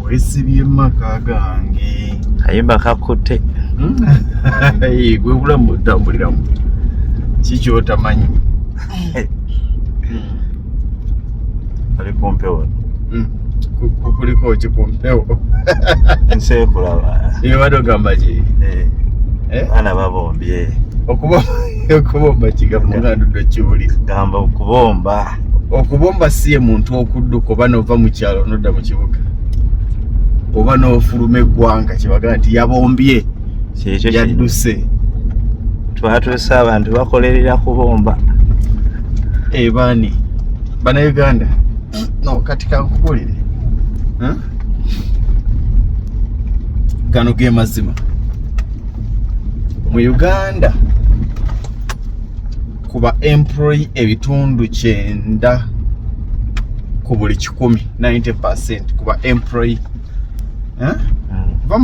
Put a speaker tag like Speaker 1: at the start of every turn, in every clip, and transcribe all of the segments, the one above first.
Speaker 1: wesibye maka gange
Speaker 2: kayimba kakutte
Speaker 1: gwe bulamu otambuliramu kiki otamanyi
Speaker 2: ali kumpewo
Speaker 1: kuliko ki kumpewo
Speaker 2: nse kulaba
Speaker 1: ebadde ogamba ki
Speaker 2: baana babombye
Speaker 1: okubomba kigambo nga ndudde kiwulira
Speaker 2: gamba okubomba
Speaker 1: si ye muntu okudduka oba n'ova mu kyalo n'odda mu kibuga oba n'ofuluma eggwanga kibaga nti yabombye yadduse
Speaker 2: twatuuse abantu bakolerera kubomba
Speaker 1: baani bannayuganda no kati kankubulire gano ge mazima mu Uganda kuba employee ebitundu 9 ku buli 100 90% kuba employee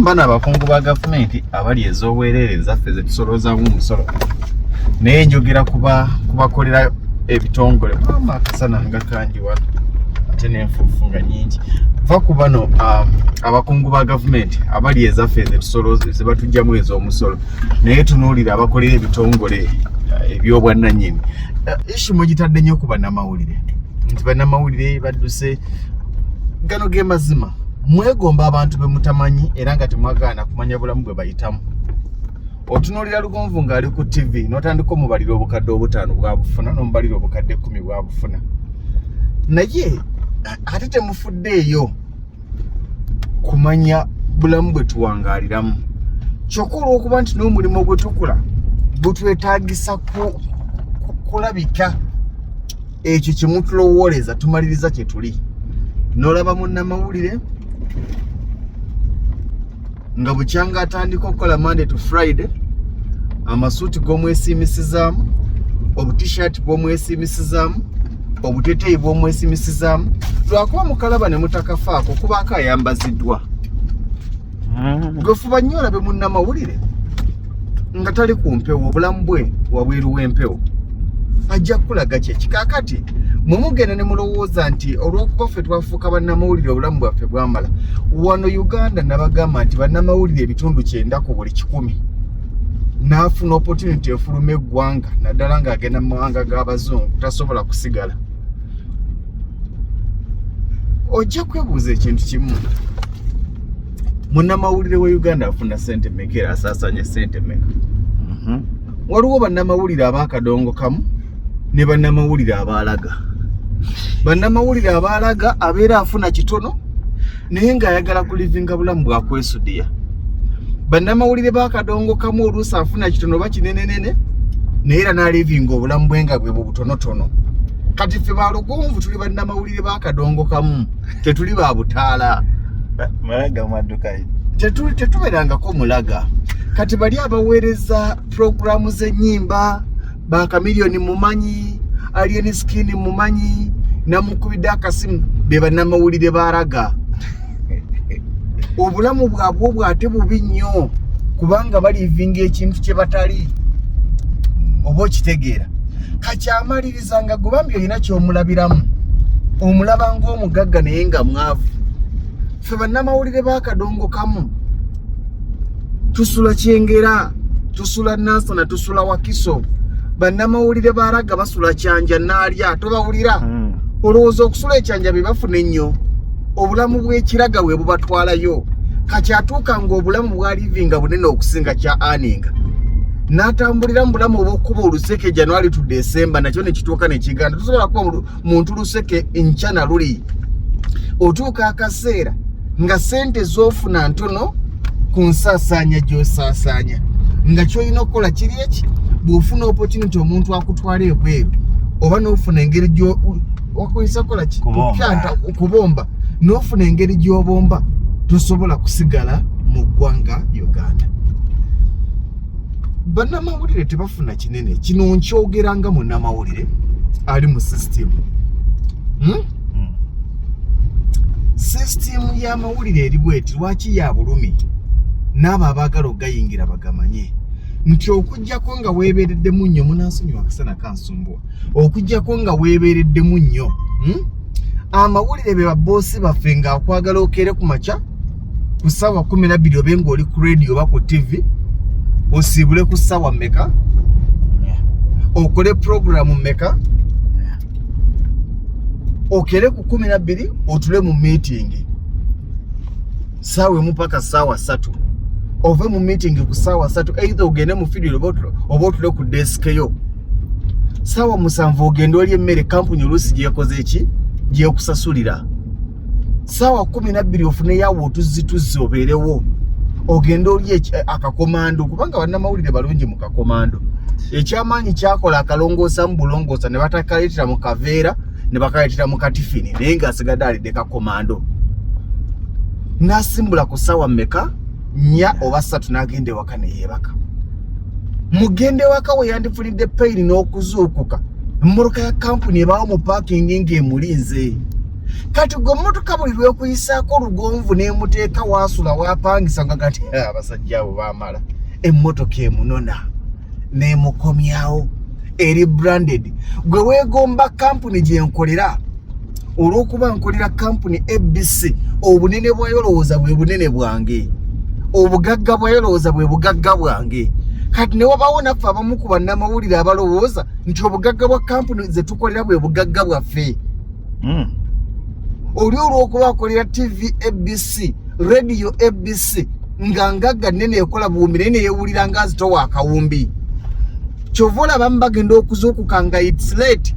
Speaker 1: bana abakungu ba gavumenti abali ez'obwereere ezaffe ze tusolozaamu omusolo naye njogera kubakolera ebitongole mama akasana nga kanjiwa ate n'enfuufu nga nyingi va ku bano abakungu ba gavumenti abali ezaffe ze tusoloza ze batujjamu ez'omusolo naye tunuulira abakolera ebitongole ebyobwannannyini ishimu gitadde nnyo ku bannamawulire nti bannamawulire badduse gano ge mazima mwegomba abantu be mutamanyi era nga temwagaana kumanya bulamu bwe bayitamu otunuulira Lugonvu ng'ali ku TV n'otandika omubalira obukadde 5 bwabufuna n'omubalira obukadde 10 bwabufuna naye ate temufuddeeyo kumanya bulamu bwe tuwangaaliramu kyokka olw'okuba nti n'omulimu gwe tukula gutwetaagisa kulabika ekyo kye mutulowooleza tumaliriza kye tuli n'olaba munnamawulire nga bukyanga atandika okukola Monday to Friday amasuuti g'omwesiimisizaamu obutishaati bw'omwesiimisizaamu obuteteeyi bw'omwesiimisizaamu lwakuba mukalaba ne mutakafaako kubaako ayambaziddwa gwefuba nnyo olabe munnamawulire nga tali ku mpewo obulamu bwe wabweru w'empewo ajja kulaga kyeki kaakati mumugenda ne mulowooza nti olw'okuba ffe twafuuka bannamawulire obulamu bwaffe bwamala wano Uganda nabagamba nti bannamawulire ebitundu 9 ku buli 100 n'afuna opportunity efuluma eggwanga naddala ng'agenda mu mawanga g'abazungu tasobola kusigala ojja kwebuuza ekintu kimu munnamawulire wa Uganda afuna ssente mmeka era asaasanya ssente mmeka waliwo bannamawulire ab'akadongo kamu ne bannamawulire abaalaga bannamawulire abaalaga abeera afuna kitono naye ng'ayagala kulivinga bulamu bwakwesudiya bannamawulire b'akadongo kamu oluusi afuna kitono oba kinenenene naye era n'alivinga obulamu bwe nga bwe butonotono kati ffe ba Lugonvu tuli bannamawulire b'akadongo kamu tetuli ba butaala
Speaker 2: malaga mwaddukayo
Speaker 1: tetuberangako mulaga kati bali abaweereza programu z'ennyimba ba Kamiliyoni mumanyi Alien Skin mumanyi namukubidde akasimu be bannamawulire baalaga obulamu bwabwe bwate bubi nnyo kubanga balivinga ekintu kye batali oba okitegeera kakyamaliriza nga gubambi olina ky'omulabiramu omulaba ng'omugagga naye nga mwavu ffe bannamawulire b'akadongo kamu tusula Kyengera tusula Nansana tusula Wakiso bannamawulire baalaga basula Kyanja n'alya tobawulira olowooza okusula ekyanja bye bafuna ennyo obulamu bw'ekiraga bwe bubatwalayo kakyatuuka ng'obulamu bwalivinga bunene okusinga kya aninga n'atambulira mu bulamu obw'okkuba oluseke January to December nakyo ne kituuka ne kiganda tusobola kuba muntu luseke enkyana luli otuuka akaseera nga ssente z'ofuna ntono ku nsaasaanya gy'osaasaanya nga ky'olina okukola kiri eki bw'ofuna opportunity omuntu akutwala ebweru oba n'ofuna engeri wakozesa kola ki kubomba n'ofuna engeri gy'obomba tosobola kusigala mu ggwanga Uganda bannamawulire tebafuna kinene kino nkyogeranga munnamawulire ali mu sisitimu sisitimu y'amawulire eri bweti lwaki ya bulumi n'abo abaagala ogayingira bagamanye nti okujjako nga weebeereddemu nnyo munansonyiwa akasana kansumbuwa okujjako nga weebeereddemu nnyo amawulire be baboosi baffe ng'akwagala okere ku makya ku ssaawa 12 obe ng'oli ku radio oba ku TV osiibule ku ssaawa mmeka okole programu mmeka okere ku 12 otule mu meeting ssaawa emu paka ssaawa 3 ove mu meeting ku ssaawa 3 either ogende mu field oba otule ku desk yo ssaawa 7 ogende oli emmere kampuni oluusi gyekoze eki gyekusasulira ssaawa 12 ofune yawo otuzzi obeerewo ogende oli akakomando kubanga bannamawulire balungi mu kakomando ekyamaanyi kyakola akalongoosa mu bulongoosa ne batakaleetera mu kaveera ne bakaleetera mu katifini naye ng'asigadde alidde kakomando n'asimbula ku ssaawa mmeka 4 oba 3 n'agenda ewaka ne yeebaka mugende waka we yandifulidde payiri n'okuzuukuka emmotoka ya kampuni ebaawo mu paakingi ng'emulinze kati gwe mmotoka buli lwekuyisaako olugonvu n'emuteeka waasula waapangisa nga gati abasajja abo baamala emmotoka emunona n'emukomyawo eri branded gwe weegomba kampuni gye nkolera olw'okuba nkolera kampuni ABC obunene bwayo olowooza bwe bunene bwange obugagga bwayo olowooza bwe bugagga bwange kati ne wabaawo naffe abamu ku bannamawulire abalowooza nti obugagga bwa kampuni ze tukolera bwe bugagga bwaffe oli olw'okuba akolera TV ABC radio ABC nga ngagga nnene ekola buwumbi naye neyeewulira nga azitowa akawumbi kyova olaba bagenda okuzuukuka nga it's late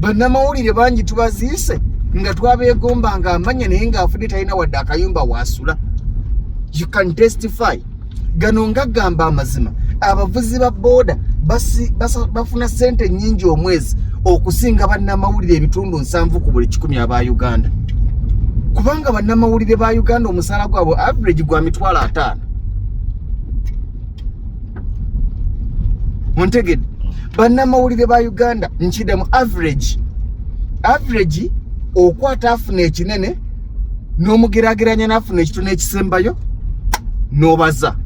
Speaker 1: bannamawulire bangi tubaziise nga twabeegomba nga amanya naye ng'afudde talina wadde akayumba waasula you can testify gano ngagamba amazima abavuzi ba booda bafuna ssente nnyingi omwezi okusinga bannamawulire ebitundu 7 ku buli 100 aba Uganda kubanga bannamawulire ba Uganda omusaala gwabwe average gwa $5,000 Monteged bannamawulire ba Uganda nchide mu average okwata afuna ekinene n'omugeraageranya n'afuna ekitono ekisembayo n'obaza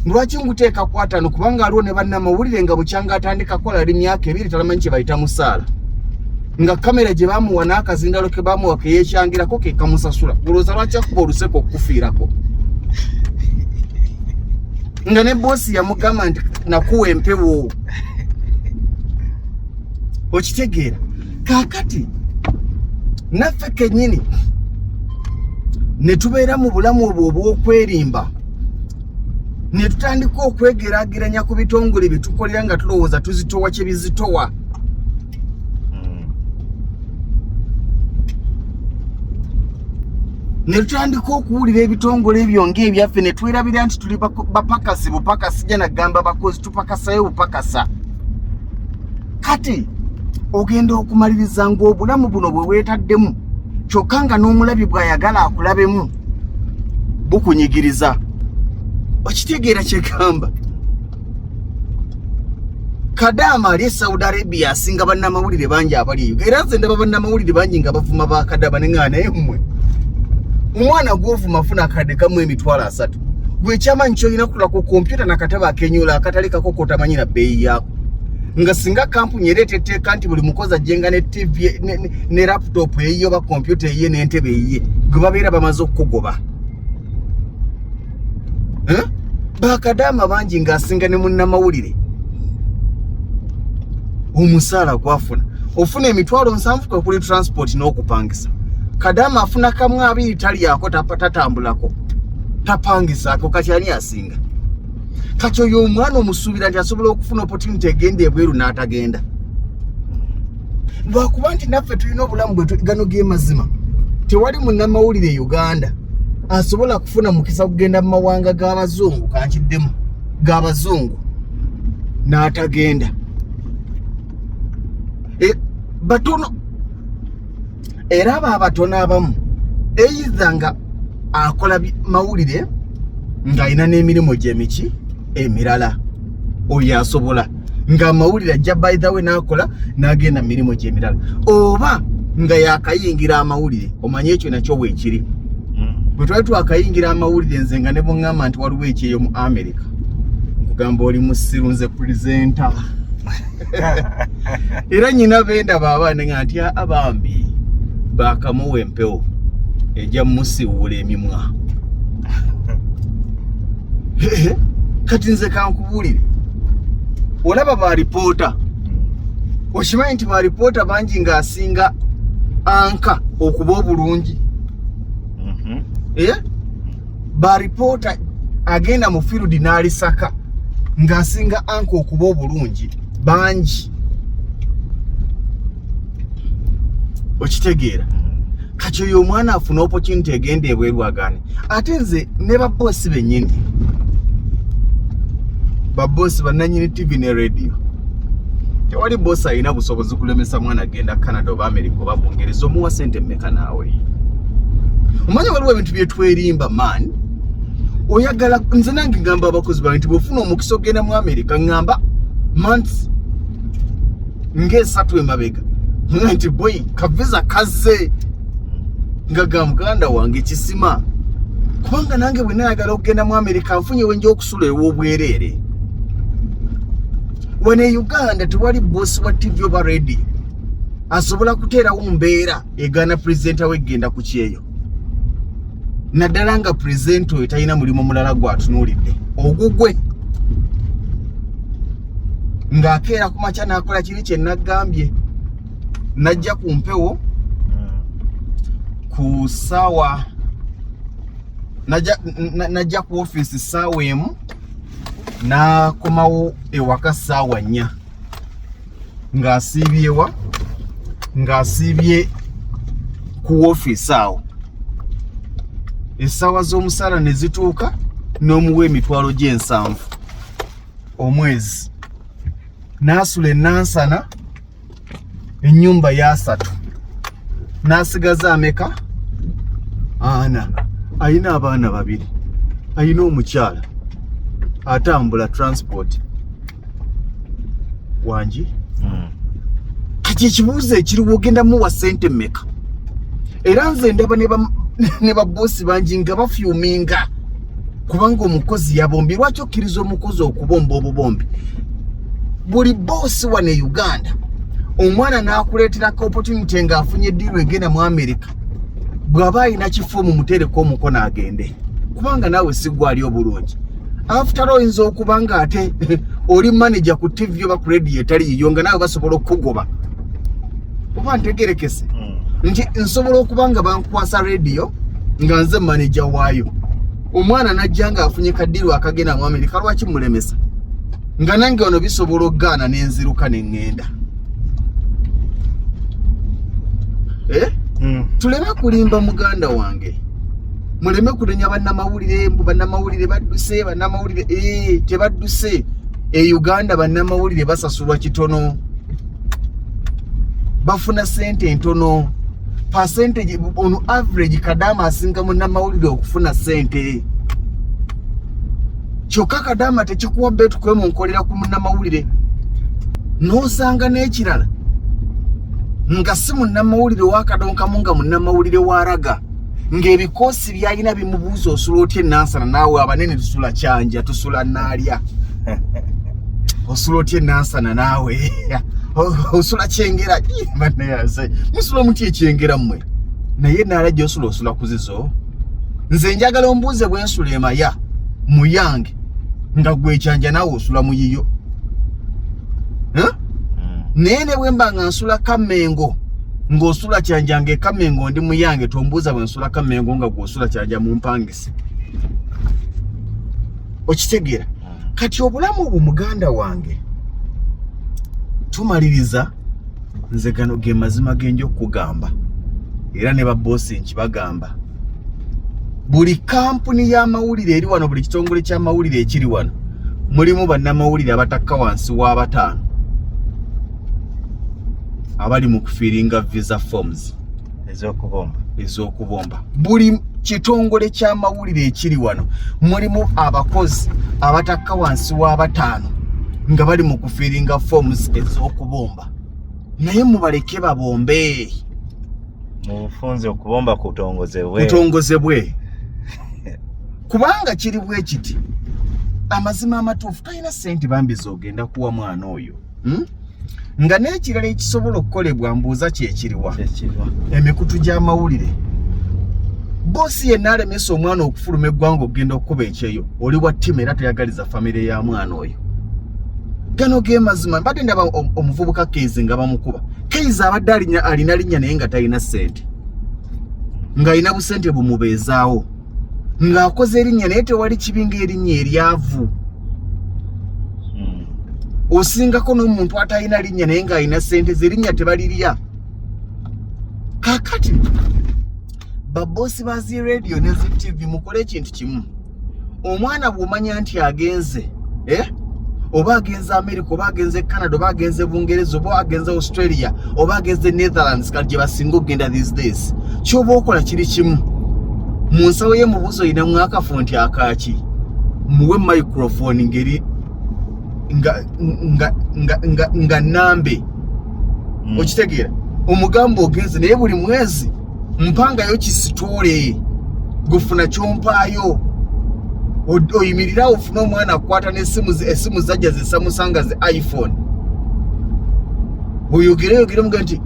Speaker 1: lwaki nguteeka kwatano kubanga aliwo ne bannamawulire nga bukyanga atandika kola ali myaka 2 talamanyi kye bayita musaala nga kamera gye bamuwa n'akazindalo ke bamuwa ke yeekyangirako ke kamusasula olowooza lwaki akuba oluseko okukufiirako nga ne boosi yamugamba nti nakuwa empewo okitegeera kaakati naffe kennyini ne tubeera mu bulamu obwo obw'okwerimba ne tutandika okwegeraageranya ku bitongole bye tukolera nga tulowooza tuzitowa kye bizitowa ne tutandika okuwulira ebitongole ebyo ng'ebyaffe ne twerabira nti tuli bapakasi bupakasi jja nagamba bakozi tupakasayo bupakasa kati ogenda okumaliriza ng'obulamu buno bwe weetaddemu kyokka nga n'omulabi bw'ayagala akulabemu bukunyigiriza okitegeera kyegamba Kadama ali Saudi Arabia asinga bannamawulire bangi abali Uganda era nze ndaba bannamawulire bangi nga bavuma ba Kadama ne ngana emmwe omwana gw'ovuma afuna akadde kamu $3,000 gwe kyamanyi kyolina kutula ku kompyuta nakataba akenyula akatali kako tamanyi na bbeeyi yaako nga singa kampuni ereeta etteeka nti buli mukozi ajjenga ne TV ne laptop eyiyo ba kompyuta eyiye n'entebe eyiye gwe babeera bamaze okugoba bakadama bangi ng'asinga ne munnamawulire omusaala gwafuna ofuna $7,000 kuli transport n'okupangisa kadama afuna kamu 2 tali yako tatambulako tapangisaako kati ani asinga kati oyo omwana omusuubira nti asobola okufuna opportunity egenda ebweru n'atagenda lwakuba nti naffe tulina obulamu bwe gano g'emazima tewali munnamawulire Uganda asobola kufuna mukisa kugenda mu mawanga g'abazungu kankiddemu g'abazungu n'atagenda batono era abatono abamu either nga akola mawulire ng'alina n'emirimu gy'emiki emirala oyo asobola nga mawulire ajja by the way n'akola n'agenda mirimu gy'emirala oba nga yakayingira amawulire omanye ekyo nakyo weekiri bwe twali twakayingira amawulire nze nga ne bongamba nti waliwo ekyeyo mu America nkugamba oli musiru nze presenter era nyina benda baabaana nga nti abambi bakamuwa empewo ejja musiwula emimwa kati nze kankubulire olaba ba reporter okimanyi nti ba reporter bangi ng'asinga anka okuba obulungi ba reporter agenda mu field n'alisaka ng'asinga anka okuba obulungi bangi okitegeera kati oyo omwana afuna opportunity egenda ebweru agane ate nze ne baboosi bennyini baboosi bannanyini TV ne radio tewali boosi alina busobozi kulemesa mwana agenda Canada oba America oba Bungereza omuwa sente mmeka naawe omanya waliwo ebintu byetwerimba man oyagala nze nange ngamba abakozi bange nti bwofuna omukisa ogenda mu America ngamba months ng'esatu emabega nti boy kaviza kaze ngaga muganda wange kisima kubanga nange bwe nayagala okugenda mu America nfunye wenje okusula ew'obwerere wene Uganda tewali boss wa TV oba radio asobola kuteerawo mbeera egana president awegenda ku kyeyo naddala nga president oyo talina mulimu mulala gwatunuulidde ogugwe ng'akeera ku makya n'akola kiri kye nagambye najja ku mpewo ku sawa najja ku office sawa emu nakomawo ewaka sawa 4 ng'asiibyewa ng'asiibye ku office awo essaawa z'omusaala ne zituuka n'omuwa emitwalo gy'ensanvu omwezi n'asula ennansana ennyumba ya 3 n'asigaza ameka ana ayina abaana 2 ayina omukyala atambula transport wangi kati ekibuuzo ekiriwo ogenda muwa sente mmeka era nze ndaba ne baboosi bangi nga bafyuminga kubanga omukozi yabombi lwaki okkiriza omukozi okubomba obubombi buli boosi wano e Uganda omwana n'akuleeterako opportunity ng'afunye eddiiru egenda mu America bw'aba alina kifo mu mutereko omukono agende kubanga naawe siggwa ali obulungi after all oyinza okuba nga ate oli manager ku TV oba ku radio etali yiyo nga naawe basobola okugoba oba ntegerekese nti nsobola okuba nga bankwasa radio nga nze manager waayo omwana najja nga afunye kaddiiru akagenda mu America lwaki mulemesa nga nange ono bisobola okugaana n'enziruka n'engenda tuleme kulimba muganda wange muleme kulenya bannamawulire badduse bannamawulire tebadduse e Uganda bannamawulire basasulwa kitono bafuna sente ntono percentage on average kadama asinga munnamawulire okufuna sente kyokka kadama tekikuwa betu kwemu nkolera ku munnamawulire n'osanga n'ekirala nga si munnamawulire wakadonkamu nga munnamawulire waraga ng'ebikoosi byalina bimubuuza osula otya ennansana naawe abanene tusula kyanja tusula naalya osula otya ennansana naawe osula kyengera bannayase musula muti ekyengera mmwe naye naala gy'osula osula kuzizo nze njagala ombuuze bwensula emaya muyange nga gwekyanja naawe osula muyiyo naye ne bwe mba nga nsula Kamengo ng'osula kyanja nga Kamengo ndi muyange tombuuza bwe nsula Kamengo nga gw'osula kyanja mu mpangisi okitegeera kati obulamu obwo muganda wange tumaliriza nze gano ge mazima genje okugamba era ne baboosi nkibagamba buli kampuni y'amawulire eri wano buli kitongole ky'amawulire ekiri wano mulimu bannamawulire abatakka wansi wa 5 abali mu kufiringa visa forms ez'okubomba buli kitongole ky'amawulire ekiri wano mulimu abakozi abatakka wansi wa 5 nga bali mu kufiringa forms ez'okubomba naye mubaleke babombe
Speaker 2: mufunze okubomba kutongozebwe
Speaker 1: kubanga kiri bwe kiti amazima amatuufu talina sente bambi zogenda kuwa mwana oyo nga n'ekirala ekisobola okukolebwa mbuuza kyekiriwa emikutu gy'amawulire bosi ye nalemesa omwana okufuluma eggwanga ogenda okuba ekyeyo oli wa ttimu era toyagaliza famire ya mwana oyo. Gano ge mazima mbadde ndaba omuvubuka Keizi nga bamukuba. Keizi abadde alina linnya naye nga talina ssente, ng'alina busente bumubeezaawo, ng'akoze erinnya naye tewali kibi ng'erinnya eryavu. Osingako n'omuntu atalina linnya naye ng'alina ssente ze erinnya tebalirya. Kakati babosi ba zi radio ne zi TV mukole ekintu kimu. Omwana bw'omanya nti agenze oba agenze America oba agenze Canada oba agenze Bungereza oba agenze Australia oba agenze Netherlands kali gye basinga okugenda these days, ky'oba okola kiri kimu. Mu nsawo ye mubuzo oyina mu akafonti akaaki, muwe microphone ngeri nga nambe okitegeera omugambo ogenze naye buli mwezi mpangayo kisitole gufuna kyompaayo oyimirira ofuna omwana akwata n'essimu zajja ze Samsung ze iPhone oyogere muga nti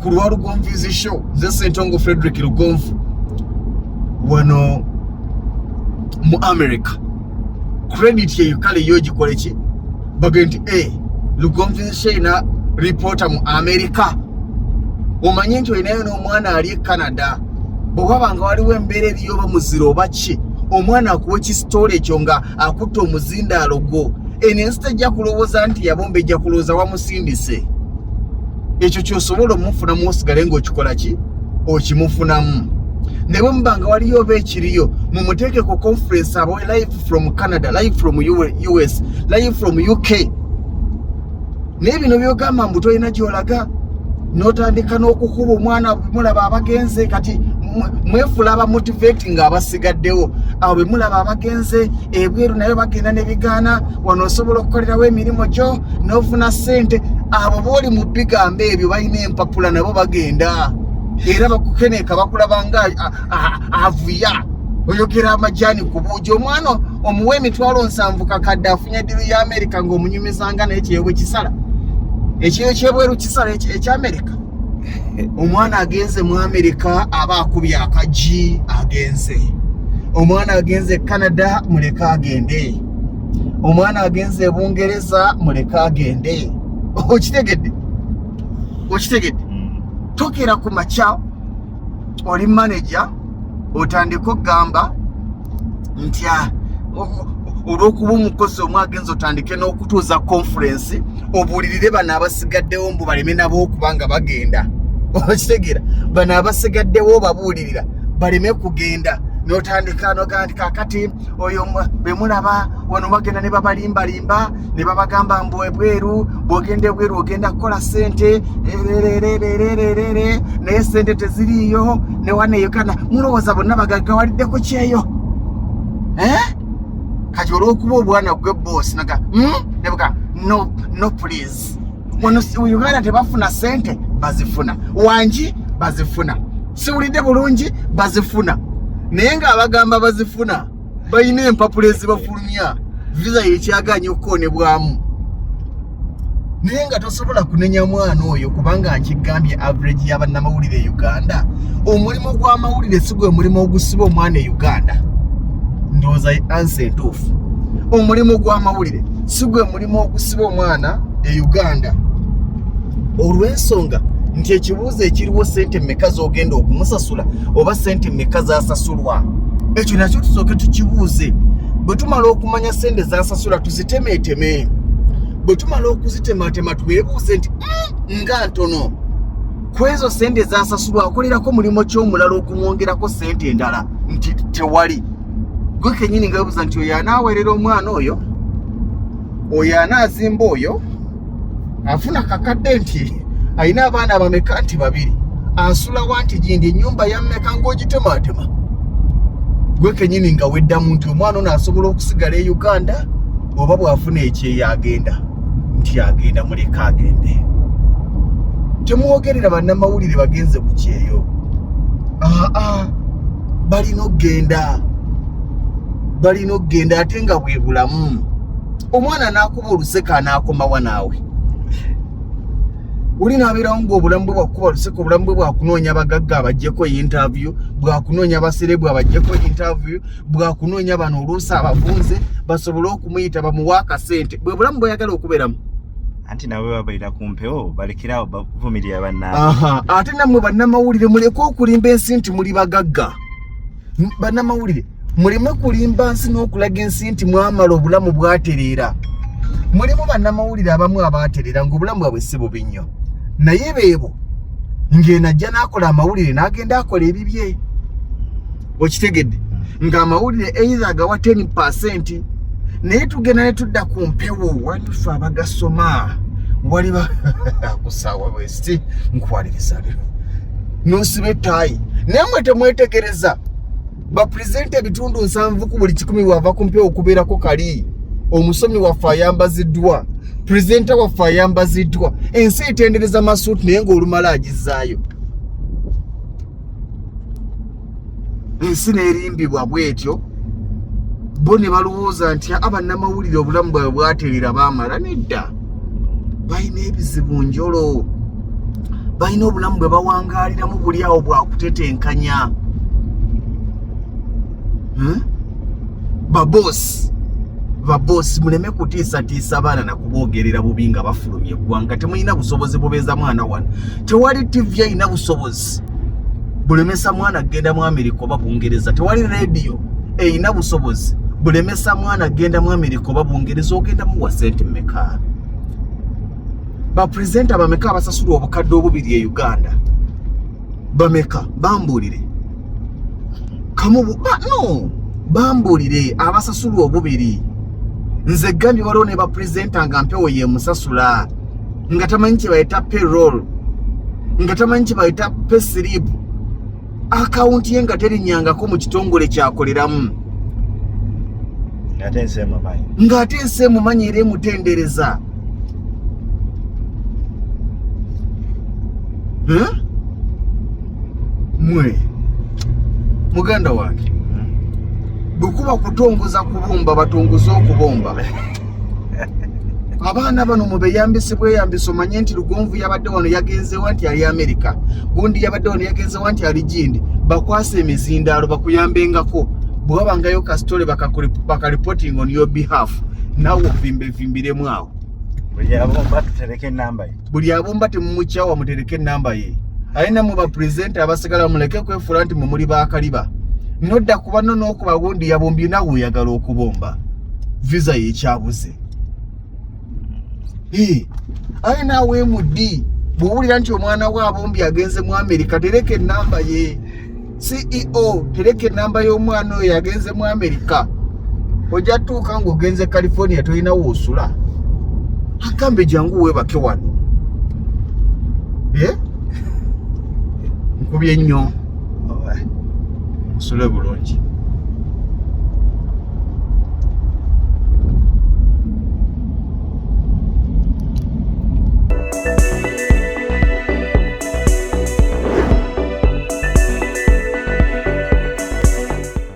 Speaker 1: ku lwa Lugonvizi show ze Ssentongo Frederick Lugonvu wano mu America credit ye kale yo gikole ki baga nti Lugonvizi show ina reporter mu America. Omanye nti oyinayo n'omwana ali e Canada bw'obanga waliwo embeera eriyo oba muziro oba ki omwana akuwa ekisitole ekyo nga akutta omuzindaalo gwo eno tajja kulowooza nti yabomba ejja kulowooza wamusindise. Ekyo ky'osobola omumufunamu osigale ng'okikola ki okimufunamu. Ne bwe mubanga waliyo oba ekiriyo mumuteekeko conference abawe live from Canada, live from US, live from UK. Naye bino by'ogamba mbu tolina gy'olaga n'otandika n'okukuba omwana mulaba abagenze kati mwefula abamotivating abasigaddewo abo bwe mulaba abagenze ebweru nayo bagenda ne bigaana wano osobola okukolerawo emirimu gyo n'ofuna ssente. Abo booli mu bigambo ebyo balina empapula nabo bagenda era bakukeneeka bakulaba nga avuya oyogera amajaani ku buugi. Omwana omuwa emitwalo 7 kakadde afunye ddiru ya America ng'omunyumizanga naye kyewe kisala ekyo kyebweru kisala eky'Amerika. Omwana agenze mu America aba akubye akaji agenze. Omwana agenze Canada muleka agende. Omwana agenze Bungereza muleka agende. Okitegedde tokera ku macha oli manager otandika okugamba nti olw'okuba omukozi omwagenza otandike n'okutuuza conference obuulirire bano abasigaddewo mbu baleme nabo okubanga bagenda. Okitegeera bano abasigaddewo babuulirira baleme kugenda n'otandika nogaa nti kakati oyo bemulaba wano bagenda ne babalimbalimba ne babagamba mbu ebweru bw'ogenda ebweru ogenda kukola ssente naye ssente teziriiyo ne wana Uganda mulowooza bonna bagagawaliddeko kyeyo kati olw'okuba obwana gwe boss naga nebuga no please wano Uganda tebafuna ssente bazifuna wangi bazifuna siwulidde bulungi bazifuna naye ng'abagamba bazifuna balina empapula ezibafulumya visa yekyaganya okukoonebwamu naye nga tosobola kunenya mwana oyo kubanga nkigambye average y'abannamawulire e Uganda omulimu gw'amawulire si gwe mulimu ogusiba omwana e Uganda. Ndowooza ansi entuufu omulimu gw'amawulire si gwe mulimu ogusiba omwana e Uganda olw'ensonga nti ekibuuzo ekiriwo ssente mmeka z'ogenda okumusasula oba ssente mmeka z'asasulwa ekyo nakyo tusooke tukibuuze. Bwe tumala okumanya ssente z'asasula tuzitemeeteme, bwe tumala okuzitematema twebuuze nti nga ntono ku ezo ssente z'asasulwa akolerako mulimu ky'omulala okumwongerako ssente endala nti tewali. Gwe kennyini nga webuuza nti oyo anaaweerera omwana oyo oyo anaazimba oyo afuna kakadde nti alina abaana abameka nti 2 asula wanti gindi ennyumba yammeka ng'ogitematema. Gwe kennyini nga weddamu nti omwana ono asobola okusigala e Uganda oba bw'afuna ekyeyo agenda nti agenda muleka agende. Temwogerera bannamawulire bagenze ku kyeyo balina okugenda ate nga bwe bulamu. Omwana n'akuba oluseka anaakomawa naawe uli nabeerawo ng'obulamu bwe bwakuba luseko obulamu bwe bwakunoonya abagagga abajjeko interview bwakunoonya abaserebu abajjeko interview bwakunoonya bano oluusi abavunze basobole okumuyita bamuwa akasente bwe bulamu bweyagala okubeeramu
Speaker 2: anti nawe babaira ku mpewo balekerawo bavumirira bannaabwe
Speaker 1: ate nammwe bannamawulire muleke okulimba ensi nti muli bagagga bannamawulire muleme kulimba nsi n'okulaga ensi nti mwamala obulamu bwatereera mulimu bannamawulire abamu abaatereera ng'obulamu bwabwe si bubi nnyo naye beebo ng'enajja n'akola amawulire n'agenda akola ebibye okitegedde ng'amawulire either agawa 10% naye tugenda ne tudda ku mpewo walife abagasoma waliba kusaawa bwesti nkwaliriza lero nosiba ettaayi naye mwe temwetegereza bapulezidenti ebitundu 7 ku buli 100 wava ku mpewo okubeerako kali omusomi waffe ayambaziddwa pulezidenta waffe ayambaziddwa ensi etendereza masuuti naye ng'olumala agizaayo ensi n'erimbibwa bwetyo bo ne balowooza nti abannamawulire obulamu bwabwe bwatereera baamala nedda balina ebizibu njolo balina obulamu bwe bawangaaliramu buli awo bwakutetenkanya babosi muleme kutiisatiisa abaana nakuboogerera bubi nga bafulumya eggwanga temulina busobozi bubeeza mwana wano tewali tv ayina busobozi bulemesa mwana agenda mu Amerika oba Bungereza tewali rediyo eyina busobozi bulemesa mwana agenda mu Amerika oba Bungereza ogenda muwa sente mmeka bapulezidenti bameka abasasula obukadde obubiri e Uganda bameka bambuulire bambuulire abasasula obubiri nze gambye waliwo ne bapulezidenti nga mpewo ye musasula nga tamanyi kye bayita payroll nga tamanyi kye bayita payslip akawunti ye nga terinyangako mu kitongole kyakoleramu ng'ate ensi emumanyi era emutendereza mwe muganda wange bwekuba kutongoza kubumba batongoza okubomba abaana bano mubeyambise bweyambise omanye nti Lugonvu yabadde wano yagenzewa nti ali Amerika gundi yabadde wano yagenzewa nti ali Gindi bakwasa emizindaalo bakuyambengako bwabangayo kasitole bakaripoting on your behalf nawe ovimbiremu awo buli abomba temumukyawa mutereke enamba ye ayina mu bapulezidenti abasigala muleke kwefuula nti mumuli bakaliba nodda kuba no n'okuba gundi yabombye nawe oyagala okubomba visa yekyabuze ayina awemuddi bw'owulira nti omwana we abombi agenze mu Amerika tereka enamba ye CEO tereka enamba y'omwana oyo yagenze mu Amerika ojja tuuka ng'ogenze California tolina woosula agambe jangu weebake wano nkubye nnyo musule bulungi